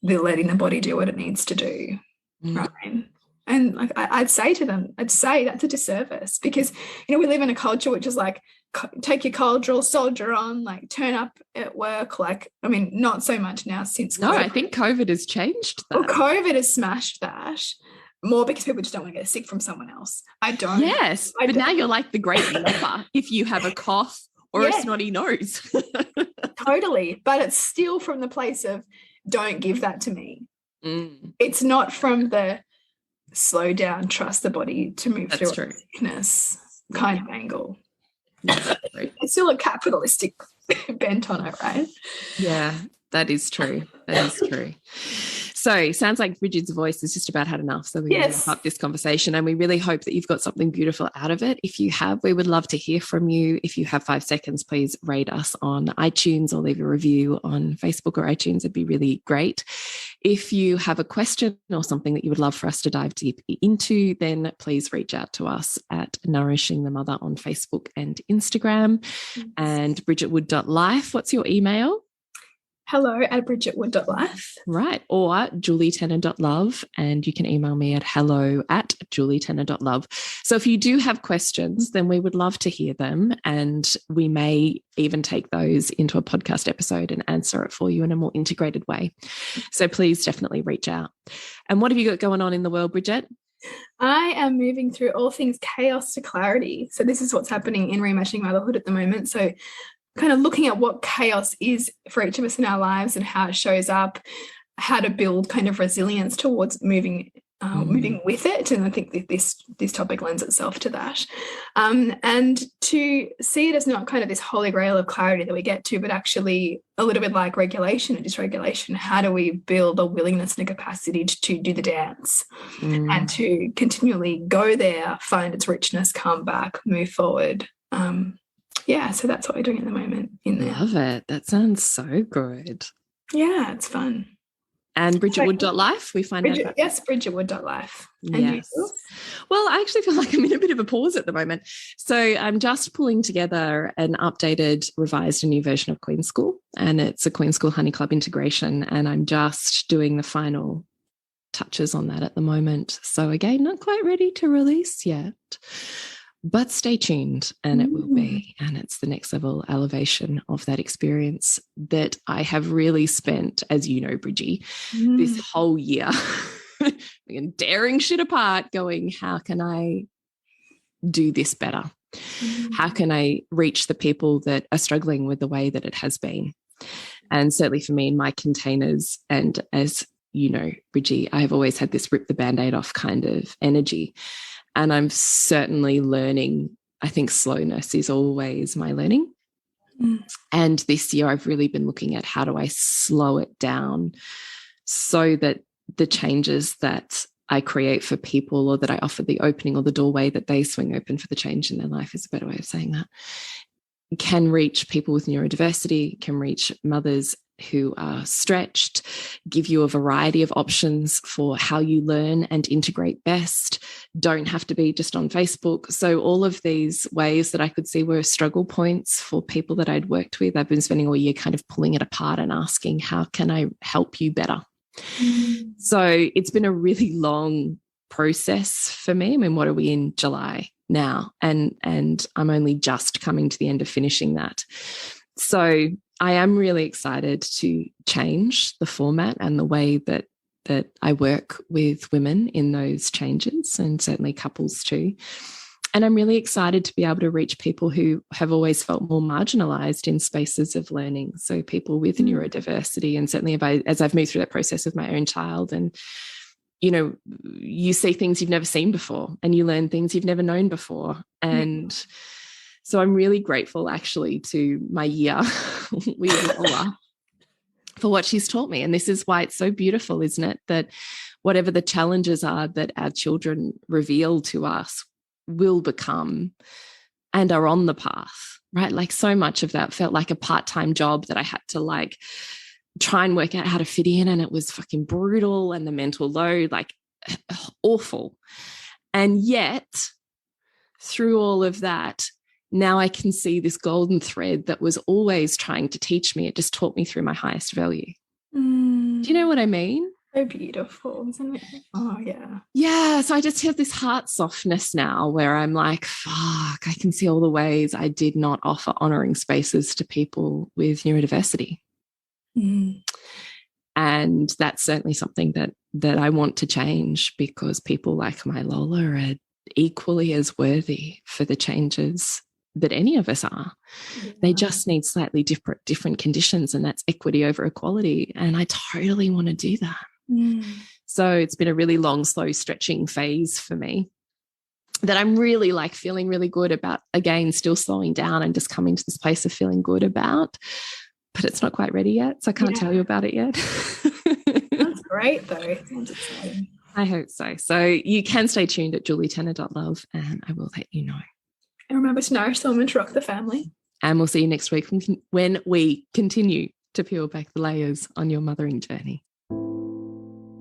the letting the body do what it needs to do, right? And like I'd say to them, that's a disservice, because we live in a culture which is like, take your cold drill, soldier on, like turn up at work. Like, I mean, not so much now since COVID. I think COVID has changed that. Well, COVID has smashed that more because people just don't want to get sick from someone else. I don't. Yes, but now you're like the great leper if you have a cough or a snotty nose. Totally. But it's still from the place of don't give that to me. It's not from the slow down, trust the body to move through a sickness kind of angle. It's still a capitalistic bent on it, right? Yeah, that is true. That is true. So sounds like Bridget's voice has just about had enough. So we're going to wrap up this conversation, and we really hope that you've got something beautiful out of it. If you have, we would love to hear from you. If you have 5 seconds, please rate us on iTunes or leave a review on Facebook or iTunes. It'd be really great. If you have a question or something that you would love for us to dive deep into, then please reach out to us at Nourishing the Mother on Facebook and Instagram. And bridgetwood.life. What's your email? hello@bridgetwood.life. Right. Or julietenner.love. And you can email me at hello@julietenner.love. So if you do have questions, then we would love to hear them. And we may even take those into a podcast episode and answer it for you in a more integrated way. So please definitely reach out. And what have you got going on in the world, Bridget? I am moving through all things chaos to clarity. So this is what's happening in Reimagining Motherhood at the moment. So kind of looking at what chaos is for each of us in our lives and how it shows up, how to build kind of resilience towards moving with it. And I think that this topic lends itself to that. And to see it as not kind of this holy grail of clarity that we get to, but actually a little bit like regulation and dysregulation. How do we build a willingness and a capacity to do the dance and to continually go there, find its richness, come back, move forward. So that's what we're doing at the moment in there. Love it. That sounds so good. Yeah, it's fun. And bridgetwood.life, we find out. Yes, bridgetwood.life. Yes. Well, I actually feel like I'm in a bit of a pause at the moment. So I'm just pulling together an updated, revised and new version of Queen School. And it's a Queen School Honey Club integration. And I'm just doing the final touches on that at the moment. So again, not quite ready to release yet. But stay tuned, and it will be. And it's the next level elevation of that experience that I have really spent, as you know, Bridgie, this whole year tearing shit apart, going, how can I do this better? How can I reach the people that are struggling with the way that it has been? And certainly for me in my containers, and as you know, Bridgie, I have always had this rip the Band-Aid off kind of energy. And I'm certainly learning. I think slowness is always my learning. And this year I've really been looking at how do I slow it down so that the changes that I create for people, or that I offer the opening or the doorway that they swing open for the change in their life, is a better way of saying that, can reach people with neurodiversity, can reach mothers who are stretched, give you a variety of options for how you learn and integrate best, don't have to be just on Facebook. So all of these ways that I could see were struggle points for people that I'd worked with, I've been spending all year kind of pulling it apart and asking, how can I help you better? So it's been a really long process for me. I mean, what are we in July? now, and I'm only just coming to the end of finishing that. So I am really excited to change the format and the way that I work with women in those changes, and certainly couples too. And I'm really excited to be able to reach people who have always felt more marginalized in spaces of learning. So people with neurodiversity, and certainly as I've moved through that process with my own child, and you see things you've never seen before, and you learn things you've never known before. And so I'm really grateful actually to my year with Ola for what she's taught me. And this is why it's so beautiful, isn't it? That whatever the challenges are that our children reveal to us will become and are on the path, right? Like so much of that felt like a part-time job that I had to like try and work out how to fit in, and it was fucking brutal, and the mental load, like awful. And yet through all of that, now I can see this golden thread that was always trying to teach me. It just taught me through my highest value. Do you know what I mean? So beautiful, isn't it? Oh, yeah. Yeah. So I just have this heart softness now where I'm like, fuck, I can see all the ways I did not offer honouring spaces to people with neurodiversity. And that's certainly something that I want to change, because people like my Lola are equally as worthy for the changes that any of us are. Yeah. They just need slightly different conditions, and that's equity over equality. And I totally want to do that. So it's been a really long, slow stretching phase for me that I'm really like feeling really good about, again, still slowing down and just coming to this place of feeling good about, but it's not quite ready yet. So I can't tell you about it yet. That's great though. Sounds exciting. I hope so. So you can stay tuned at julietenner.love, and I will let you know. And remember to nourish someone to rock the family. And we'll see you next week when we continue to peel back the layers on your mothering journey.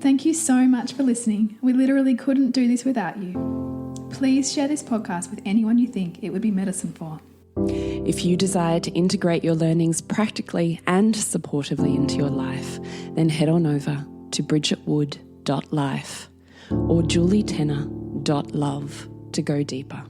Thank you so much for listening. We literally couldn't do this without you. Please share this podcast with anyone you think it would be medicine for. If you desire to integrate your learnings practically and supportively into your life, then head on over to bridgetwood.life or julietenner.love to go deeper.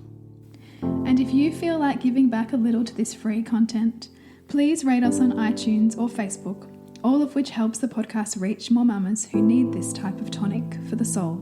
And if you feel like giving back a little to this free content, please rate us on iTunes or Facebook, all of which helps the podcast reach more mamas who need this type of tonic for the soul.